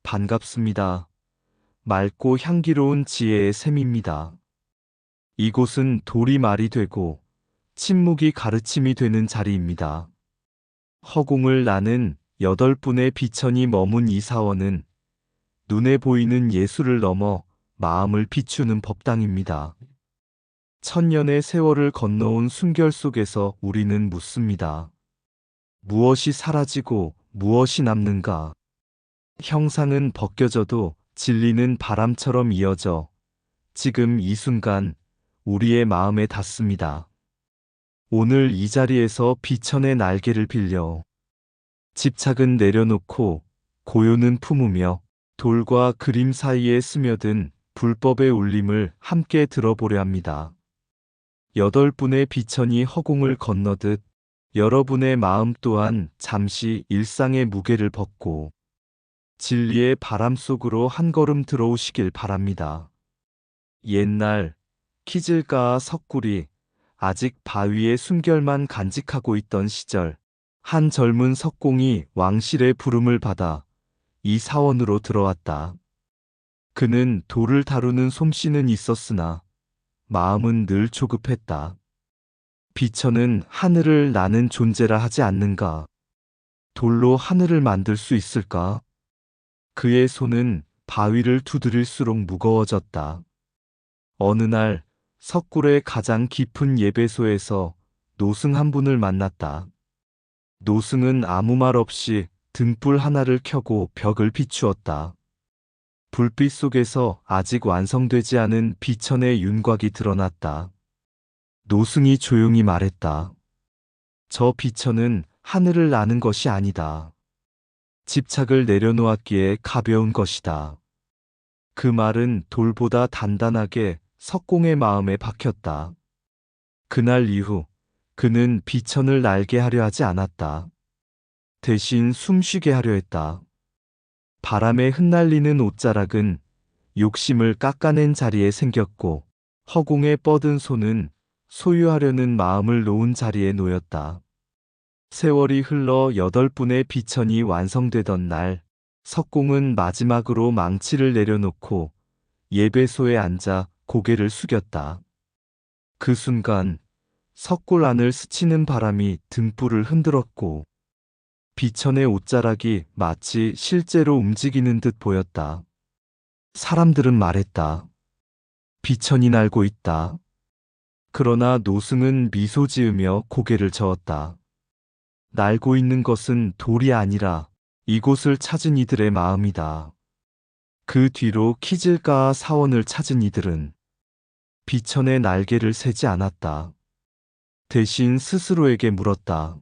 반갑습니다. 맑고 향기로운 지혜의 샘입니다. 이곳은 돌이 말이 되고 침묵이 가르침이 되는 자리입니다. 허공을 나는 8분의 비천이 머문 이 사원은 눈에 보이는 예술을 넘어 마음을 비추는 법당입니다. 천년의 세월을 건너온 숨결 속에서 우리는 묻습니다. 무엇이 사라지고 무엇이 남는가? 형상은 벗겨져도 진리는 바람처럼 이어져 지금 이 순간 우리의 마음에 닿습니다. 오늘 이 자리에서 비천의 날개를 빌려 집착은 내려놓고 고요는 품으며 돌과 그림 사이에 스며든 불법의 울림을 함께 들어보려 합니다. 8분의 비천이 허공을 건너듯 여러분의 마음 또한 잠시 일상의 무게를 벗고 진리의 바람 속으로 한 걸음 들어오시길 바랍니다. 옛날 키질가와 석굴이 아직 바위의 숨결만 간직하고 있던 시절, 한 젊은 석공이 왕실의 부름을 받아 이 사원으로 들어왔다. 그는 돌을 다루는 솜씨는 있었으나 마음은 늘 조급했다. 비천은 하늘을 나는 존재라 하지 않는가? 돌로 하늘을 만들 수 있을까? 그의 손은 바위를 두드릴수록 무거워졌다. 어느 날 석굴의 가장 깊은 예배소에서 노승 한 분을 만났다. 노승은 아무 말 없이 등불 하나를 켜고 벽을 비추었다. 불빛 속에서 아직 완성되지 않은 비천의 윤곽이 드러났다. 노승이 조용히 말했다. 저 비천은 하늘을 나는 것이 아니다. 집착을 내려놓았기에 가벼운 것이다. 그 말은 돌보다 단단하게 석공의 마음에 박혔다. 그날 이후 그는 비천을 날게 하려 하지 않았다. 대신 숨쉬게 하려 했다. 바람에 흩날리는 옷자락은 욕심을 깎아낸 자리에 생겼고 허공에 뻗은 손은 소유하려는 마음을 놓은 자리에 놓였다. 세월이 흘러 8분의 비천이 완성되던 날, 석공은 마지막으로 망치를 내려놓고 예배소에 앉아 고개를 숙였다. 그 순간 석굴 안을 스치는 바람이 등불을 흔들었고 비천의 옷자락이 마치 실제로 움직이는 듯 보였다. 사람들은 말했다. 비천이 날고 있다. 그러나 노승은 미소 지으며 고개를 저었다. 날고 있는 것은 돌이 아니라 이곳을 찾은 이들의 마음이다. 그 뒤로 키질가와 사원을 찾은 이들은 비천의 날개를 세지 않았다. 대신 스스로에게 물었다.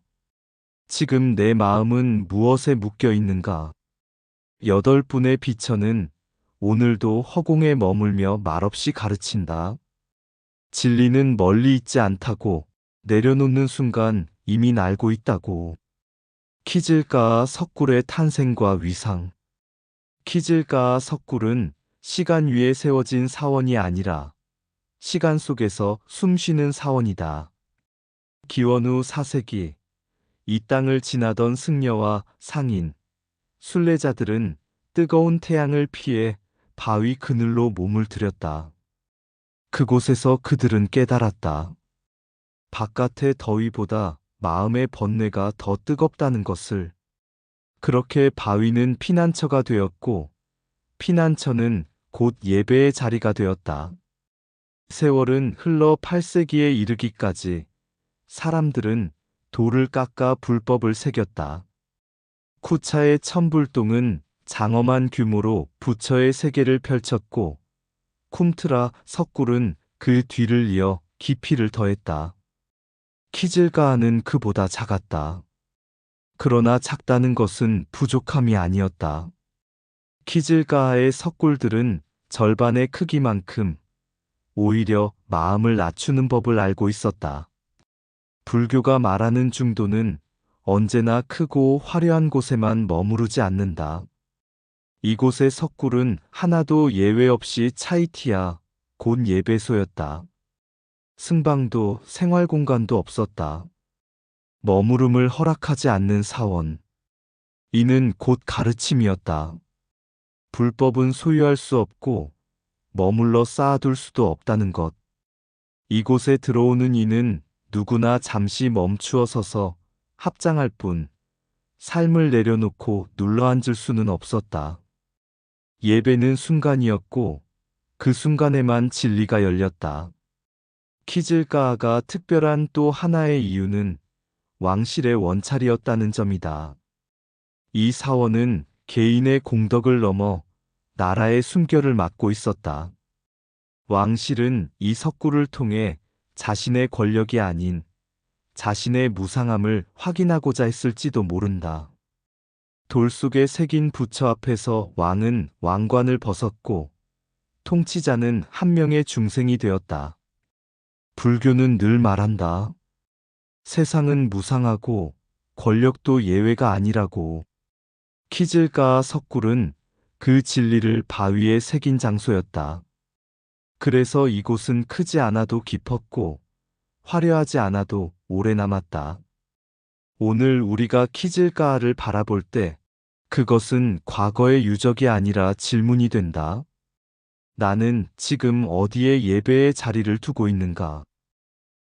지금 내 마음은 무엇에 묶여 있는가? 8분의 비천은 오늘도 허공에 머물며 말없이 가르친다. 진리는 멀리 있지 않다고, 내려놓는 순간 이미 알고 있다고. 키질가와 석굴의 탄생과 위상. 키질가와 석굴은 시간 위에 세워진 사원이 아니라 시간 속에서 숨쉬는 사원이다. 기원 후 4세기 이 땅을 지나던 승려와 상인, 순례자들은 뜨거운 태양을 피해 바위 그늘로 몸을 들였다. 그곳에서 그들은 깨달았다. 바깥의 더위보다 마음의 번뇌가 더 뜨겁다는 것을. 그렇게 바위는 피난처가 되었고 피난처는 곧 예배의 자리가 되었다. 세월은 흘러 8세기에 이르기까지 사람들은 돌을 깎아 불법을 새겼다. 쿠차의 천불동은 장엄한 규모로 부처의 세계를 펼쳤고 쿰트라 석굴은 그 뒤를 이어 깊이를 더했다. 키질가하는 그보다 작았다. 그러나 작다는 것은 부족함이 아니었다. 키질가하의 석굴들은 절반의 크기만큼 오히려 마음을 낮추는 법을 알고 있었다. 불교가 말하는 중도는 언제나 크고 화려한 곳에만 머무르지 않는다. 이곳의 석굴은 하나도 예외 없이 차이티야, 곧 예배소였다. 승방도 생활 공간도 없었다. 머무름을 허락하지 않는 사원. 이는 곧 가르침이었다. 불법은 소유할 수 없고 머물러 쌓아둘 수도 없다는 것. 이곳에 들어오는 이는 누구나 잠시 멈추어 서서 합장할 뿐 삶을 내려놓고 눌러앉을 수는 없었다. 예배는 순간이었고 그 순간에만 진리가 열렸다. 키즐가아가 특별한 또 하나의 이유는 왕실의 원찰이었다는 점이다. 이 사원은 개인의 공덕을 넘어 나라의 숨결을 맡고 있었다. 왕실은 이 석굴을 통해 자신의 권력이 아닌 자신의 무상함을 확인하고자 했을지도 모른다. 돌 속에 새긴 부처 앞에서 왕은 왕관을 벗었고 통치자는 한 명의 중생이 되었다. 불교는 늘 말한다. 세상은 무상하고 권력도 예외가 아니라고. 키즐가아 석굴은 그 진리를 바위에 새긴 장소였다. 그래서 이곳은 크지 않아도 깊었고 화려하지 않아도 오래 남았다. 오늘 우리가 키즐가아를 바라볼 때 그것은 과거의 유적이 아니라 질문이 된다. 나는 지금 어디에 예배의 자리를 두고 있는가?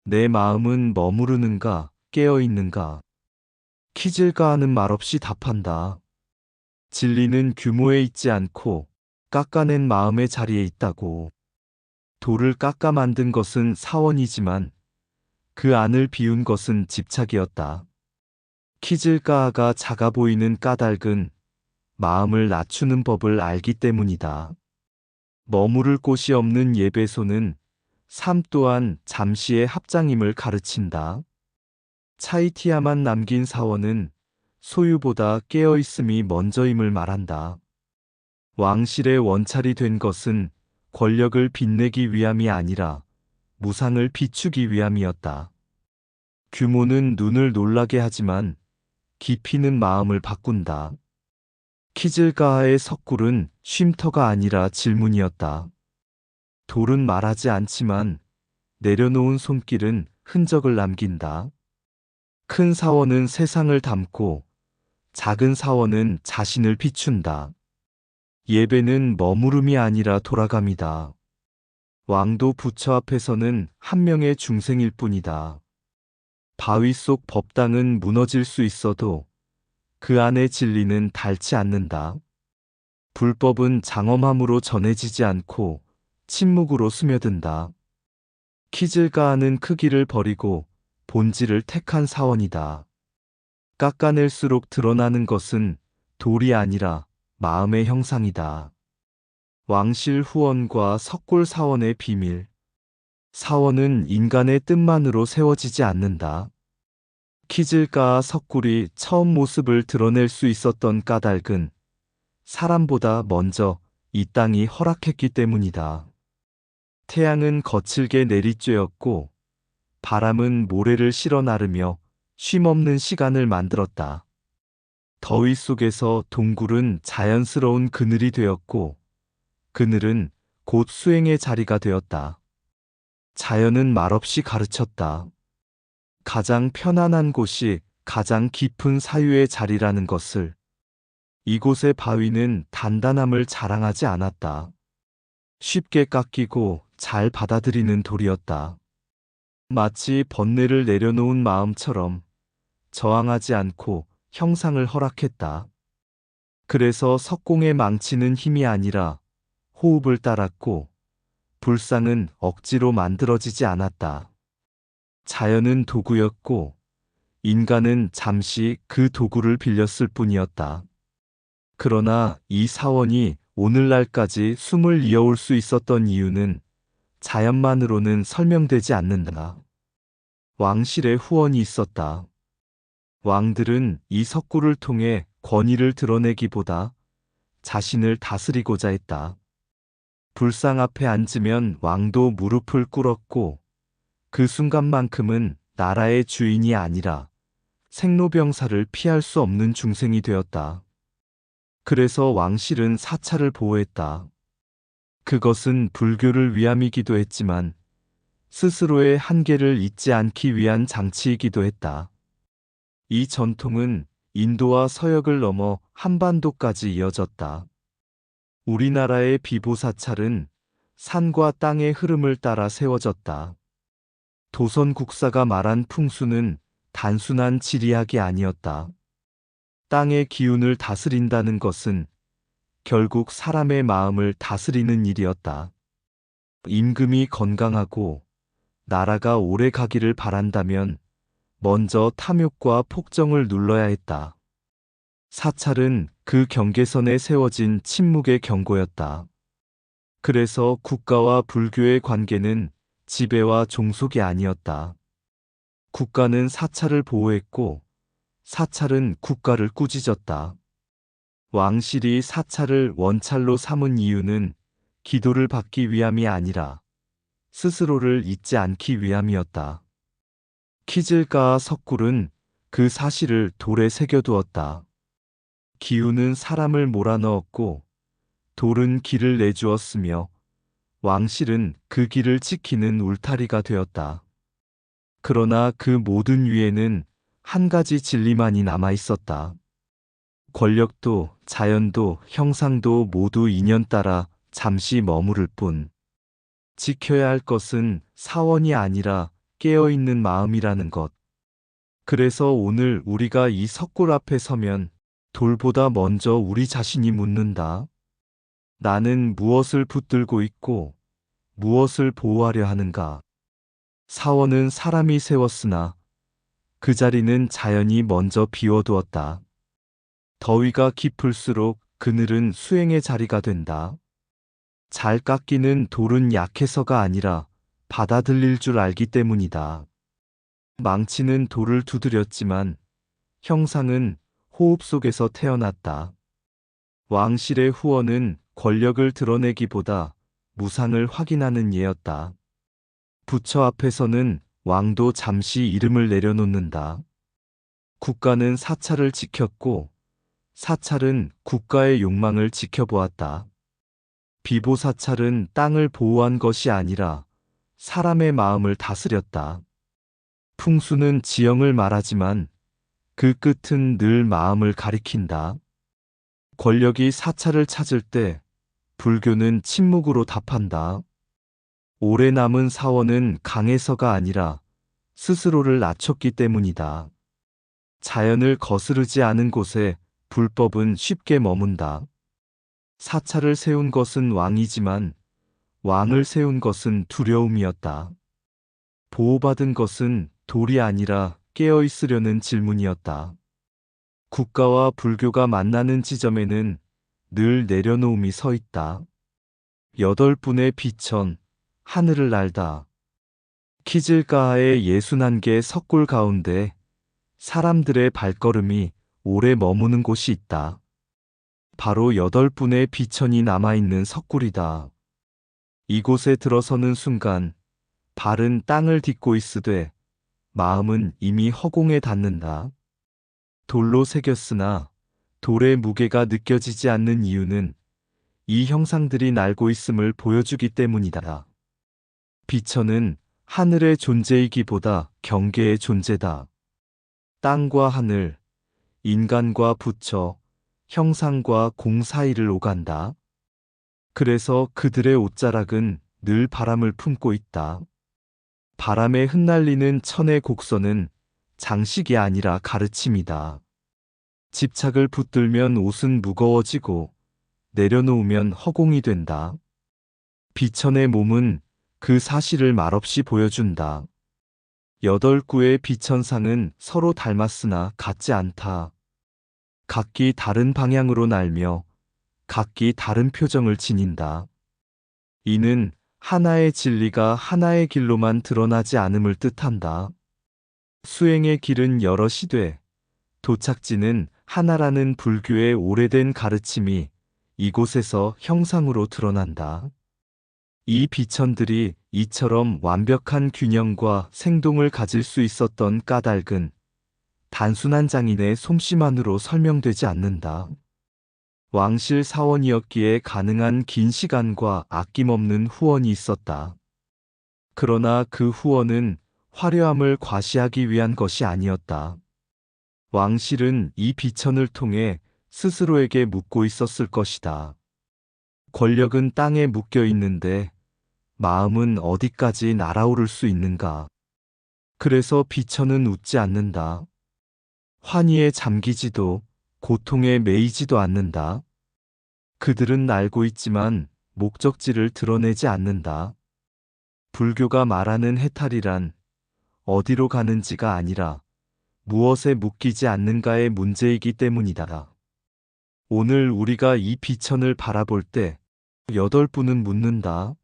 내 마음은 머무르는가, 깨어 있는가? 키즐가아는 말없이 답한다. 진리는 규모에 있지 않고 깎아낸 마음의 자리에 있다고. 돌을 깎아 만든 것은 사원이지만 그 안을 비운 것은 집착이었다. 키즐가아가 작아 보이는 까닭은 마음을 낮추는 법을 알기 때문이다. 머무를 곳이 없는 예배소는 삶 또한 잠시의 합장임을 가르친다. 차이티야만 남긴 사원은 소유보다 깨어있음이 먼저임을 말한다. 왕실의 원찰이 된 것은 권력을 빛내기 위함이 아니라 무상을 비추기 위함이었다. 규모는 눈을 놀라게 하지만 깊이는 마음을 바꾼다. 키즐가아의 석굴은 쉼터가 아니라 질문이었다. 돌은 말하지 않지만 내려놓은 손길은 흔적을 남긴다. 큰 사원은 세상을 담고 작은 사원은 자신을 비춘다. 예배는 머무름이 아니라 돌아감이다. 왕도 부처 앞에서는 한 명의 중생일 뿐이다. 바위 속 법당은 무너질 수 있어도 그 안의 진리는 닳지 않는다. 불법은 장엄함으로 전해지지 않고 침묵으로 스며든다. 키즐가아는 크기를 버리고 본질을 택한 사원이다. 깎아낼수록 드러나는 것은 돌이 아니라 마음의 형상이다. 왕실 후원과 석굴 사원의 비밀. 사원은 인간의 뜻만으로 세워지지 않는다. 키즐가아 석굴이 처음 모습을 드러낼 수 있었던 까닭은 사람보다 먼저 이 땅이 허락했기 때문이다. 태양은 거칠게 내리쬐었고 바람은 모래를 실어 나르며 쉼없는 시간을 만들었다. 더위 속에서 동굴은 자연스러운 그늘이 되었고 그늘은 곧 수행의 자리가 되었다. 자연은 말없이 가르쳤다. 가장 편안한 곳이 가장 깊은 사유의 자리라는 것을. 이곳의 바위는 단단함을 자랑하지 않았다. 쉽게 깎이고 잘 받아들이는 돌이었다. 마치 번뇌를 내려놓은 마음처럼 저항하지 않고 형상을 허락했다. 그래서 석공의 망치는 힘이 아니라 호흡을 따랐고 불상은 억지로 만들어지지 않았다. 자연은 도구였고 인간은 잠시 그 도구를 빌렸을 뿐이었다. 그러나 이 사원이 오늘날까지 숨을 이어올 수 있었던 이유는 자연만으로는 설명되지 않는다. 왕실의 후원이 있었다. 왕들은 이 석굴을 통해 권위를 드러내기보다 자신을 다스리고자 했다. 불상 앞에 앉으면 왕도 무릎을 꿇었고 그 순간만큼은 나라의 주인이 아니라 생로병사를 피할 수 없는 중생이 되었다. 그래서 왕실은 사찰을 보호했다. 그것은 불교를 위함이기도 했지만 스스로의 한계를 잊지 않기 위한 장치이기도 했다. 이 전통은 인도와 서역을 넘어 한반도까지 이어졌다. 우리나라의 비보사찰은 산과 땅의 흐름을 따라 세워졌다. 도선 국사가 말한 풍수는 단순한 지리학이 아니었다. 땅의 기운을 다스린다는 것은 결국 사람의 마음을 다스리는 일이었다. 임금이 건강하고 나라가 오래 가기를 바란다면 먼저 탐욕과 폭정을 눌러야 했다. 사찰은 그 경계선에 세워진 침묵의 경고였다. 그래서 국가와 불교의 관계는 지배와 종속이 아니었다. 국가는 사찰을 보호했고 사찰은 국가를 꾸짖었다. 왕실이 사찰을 원찰로 삼은 이유는 기도를 받기 위함이 아니라 스스로를 잊지 않기 위함이었다. 키질가와 석굴은 그 사실을 돌에 새겨두었다. 기운은 사람을 몰아넣었고 돌은 길을 내주었으며 왕실은 그 길을 지키는 울타리가 되었다. 그러나 그 모든 위에는 한 가지 진리만이 남아 있었다. 권력도 자연도 형상도 모두 인연 따라 잠시 머무를 뿐. 지켜야 할 것은 사원이 아니라 깨어있는 마음이라는 것. 그래서 오늘 우리가 이 석굴 앞에 서면 돌보다 먼저 우리 자신이 묻는다. 나는 무엇을 붙들고 있고 무엇을 보호하려 하는가? 사원은 사람이 세웠으나 그 자리는 자연이 먼저 비워두었다. 더위가 깊을수록 그늘은 수행의 자리가 된다. 잘 깎이는 돌은 약해서가 아니라 받아들일 줄 알기 때문이다. 망치는 돌을 두드렸지만 형상은 호흡 속에서 태어났다. 왕실의 후원은 권력을 드러내기보다 무상을 확인하는 예였다. 부처 앞에서는 왕도 잠시 이름을 내려놓는다. 국가는 사찰을 지켰고 사찰은 국가의 욕망을 지켜보았다. 비보사찰은 땅을 보호한 것이 아니라 사람의 마음을 다스렸다. 풍수는 지형을 말하지만 그 끝은 늘 마음을 가리킨다. 권력이 사찰을 찾을 때 불교는 침묵으로 답한다. 오래 남은 사원은 강해서가 아니라 스스로를 낮췄기 때문이다. 자연을 거스르지 않은 곳에 불법은 쉽게 머문다. 사찰을 세운 것은 왕이지만 왕을 세운 것은 두려움이었다. 보호받은 것은 돌이 아니라 깨어있으려는 질문이었다. 국가와 불교가 만나는 지점에는 늘 내려놓음이 서 있다. 8분의 비천, 하늘을 날다. 키질가하의 61개 석굴 가운데 사람들의 발걸음이 오래 머무는 곳이 있다. 바로 8분의 비천이 남아있는 석굴이다. 이곳에 들어서는 순간 발은 땅을 딛고 있으되 마음은 이미 허공에 닿는다. 돌로 새겼으나 돌의 무게가 느껴지지 않는 이유는 이 형상들이 날고 있음을 보여주기 때문이다. 비천은 하늘의 존재이기보다 경계의 존재다. 땅과 하늘, 인간과 부처, 형상과 공 사이를 오간다. 그래서 그들의 옷자락은 늘 바람을 품고 있다. 바람에 흩날리는 천의 곡선은 장식이 아니라 가르침이다. 집착을 붙들면 옷은 무거워지고 내려놓으면 허공이 된다. 비천의 몸은 그 사실을 말없이 보여준다. 8구의 비천상은 서로 닮았으나 같지 않다. 각기 다른 방향으로 날며 각기 다른 표정을 지닌다. 이는 하나의 진리가 하나의 길로만 드러나지 않음을 뜻한다. 수행의 길은 여럿이되 도착지는 하나라는 불교의 오래된 가르침이 이곳에서 형상으로 드러난다. 이 비천들이 이처럼 완벽한 균형과 생동을 가질 수 있었던 까닭은 단순한 장인의 솜씨만으로 설명되지 않는다. 왕실 사원이었기에 가능한 긴 시간과 아낌없는 후원이 있었다. 그러나 그 후원은 화려함을 과시하기 위한 것이 아니었다. 왕실은 이 비천을 통해 스스로에게 묻고 있었을 것이다. 권력은 땅에 묶여 있는데 마음은 어디까지 날아오를 수 있는가? 그래서 비천은 웃지 않는다. 환희에 잠기지도 고통에 매이지도 않는다. 그들은 알고 있지만 목적지를 드러내지 않는다. 불교가 말하는 해탈이란 어디로 가는지가 아니라 무엇에 묶이지 않는가의 문제이기 때문이다. 오늘 우리가 이 비천을 바라볼 때 8분은 묻는다.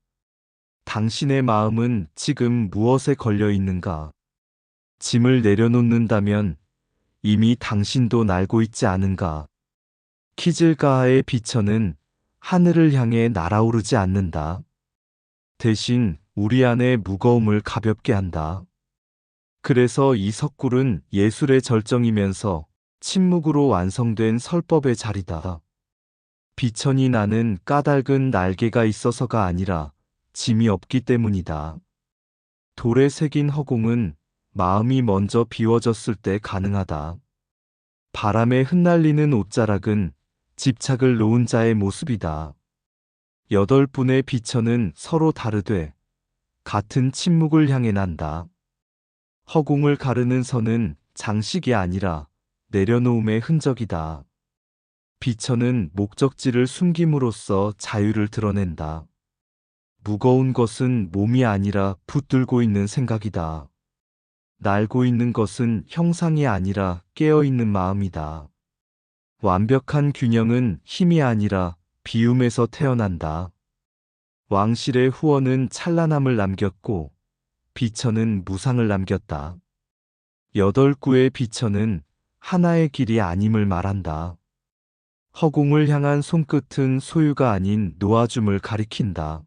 당신의 마음은 지금 무엇에 걸려 있는가? 짐을 내려놓는다면 이미 당신도 날고 있지 않은가? 키질가하의 비천은 하늘을 향해 날아오르지 않는다. 대신 우리 안의 무거움을 가볍게 한다. 그래서 이 석굴은 예술의 절정이면서 침묵으로 완성된 설법의 자리다. 비천이 나는 까닭은 날개가 있어서가 아니라 짐이 없기 때문이다. 돌에 새긴 허공은 마음이 먼저 비워졌을 때 가능하다. 바람에 흩날리는 옷자락은 집착을 놓은 자의 모습이다. 8분의 비천은 서로 다르되 같은 침묵을 향해 난다. 허공을 가르는 선은 장식이 아니라 내려놓음의 흔적이다. 비천은 목적지를 숨김으로써 자유를 드러낸다. 무거운 것은 몸이 아니라 붙들고 있는 생각이다. 날고 있는 것은 형상이 아니라 깨어있는 마음이다. 완벽한 균형은 힘이 아니라 비움에서 태어난다. 왕실의 후원은 찬란함을 남겼고 비천은 무상을 남겼다. 8구의 비천은 하나의 길이 아님을 말한다. 허공을 향한 손끝은 소유가 아닌 놓아줌을 가리킨다.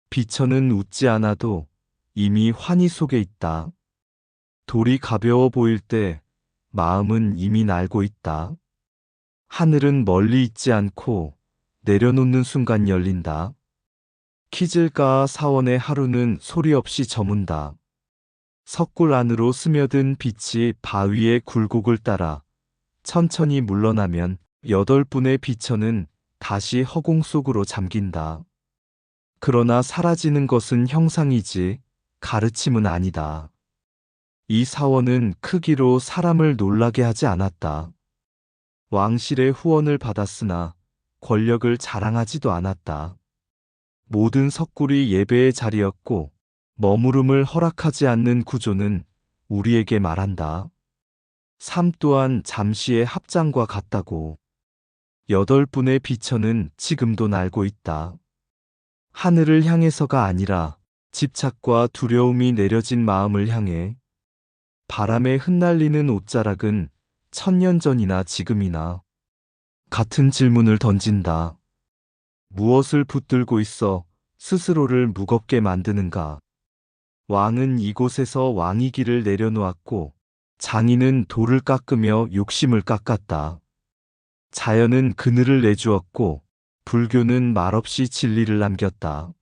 비천은 웃지 않아도 이미 환희 속에 있다. 돌이 가벼워 보일 때 마음은 이미 날고 있다. 하늘은 멀리 있지 않고 내려놓는 순간 열린다. 키질가 사원의 하루는 소리 없이 저문다. 석굴 안으로 스며든 빛이 바위의 굴곡을 따라 천천히 물러나면 8분의 비천은 다시 허공 속으로 잠긴다. 그러나 사라지는 것은 형상이지 가르침은 아니다. 이 사원은 크기로 사람을 놀라게 하지 않았다. 왕실의 후원을 받았으나 권력을 자랑하지도 않았다. 모든 석굴이 예배의 자리였고 머무름을 허락하지 않는 구조는 우리에게 말한다. 삶 또한 잠시의 합장과 같다고. 8분의 비천은 지금도 날고 있다. 하늘을 향해서가 아니라 집착과 두려움이 내려진 마음을 향해. 바람에 흩날리는 옷자락은 1000년 전이나 지금이나 같은 질문을 던진다. 무엇을 붙들고 있어 스스로를 무겁게 만드는가? 왕은 이곳에서 왕위기를 내려놓았고 장인은 돌을 깎으며 욕심을 깎았다. 자연은 그늘을 내주었고 불교는 말없이 진리를 남겼다.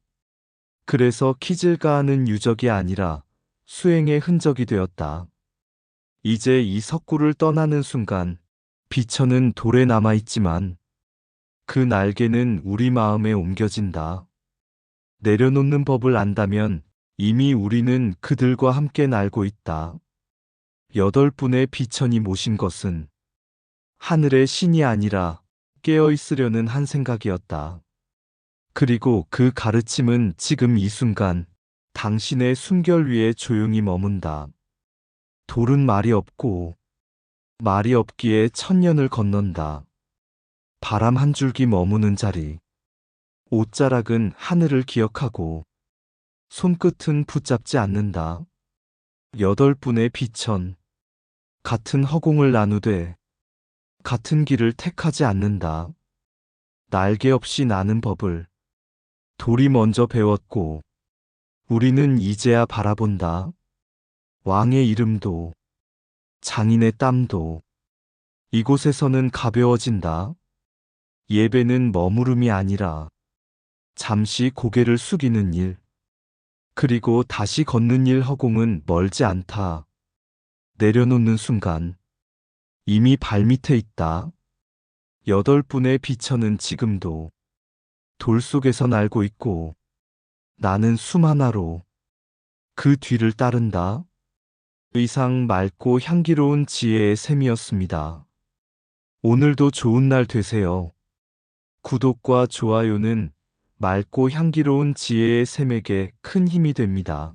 그래서 키질가하는 유적이 아니라 수행의 흔적이 되었다. 이제 이 석굴을 떠나는 순간 비천은 돌에 남아있지만 그 날개는 우리 마음에 옮겨진다. 내려놓는 법을 안다면 이미 우리는 그들과 함께 날고 있다. 8분의 비천이 모신 것은 하늘의 신이 아니라 깨어있으려는 한 생각이었다. 그리고 그 가르침은 지금 이 순간 당신의 숨결 위에 조용히 머문다. 돌은 말이 없고 말이 없기에 1000년을 건넌다. 바람 한 줄기 머무는 자리. 옷자락은 하늘을 기억하고 손끝은 붙잡지 않는다. 8분의 비천. 같은 허공을 나누되 같은 길을 택하지 않는다. 날개 없이 나는 법을 돌이 먼저 배웠고 우리는 이제야 바라본다. 왕의 이름도 장인의 땀도 이곳에서는 가벼워진다. 예배는 머무름이 아니라 잠시 고개를 숙이는 일. 그리고 다시 걷는 일. 허공은 멀지 않다. 내려놓는 순간 이미 발밑에 있다. 8분의 비천은 지금도 돌 속에서 날고 있고 나는 숨 하나로 그 뒤를 따른다. 의상 맑고 향기로운 지혜의 샘이었습니다. 오늘도 좋은 날 되세요. 구독과 좋아요는 맑고 향기로운 지혜의 샘에게 큰 힘이 됩니다.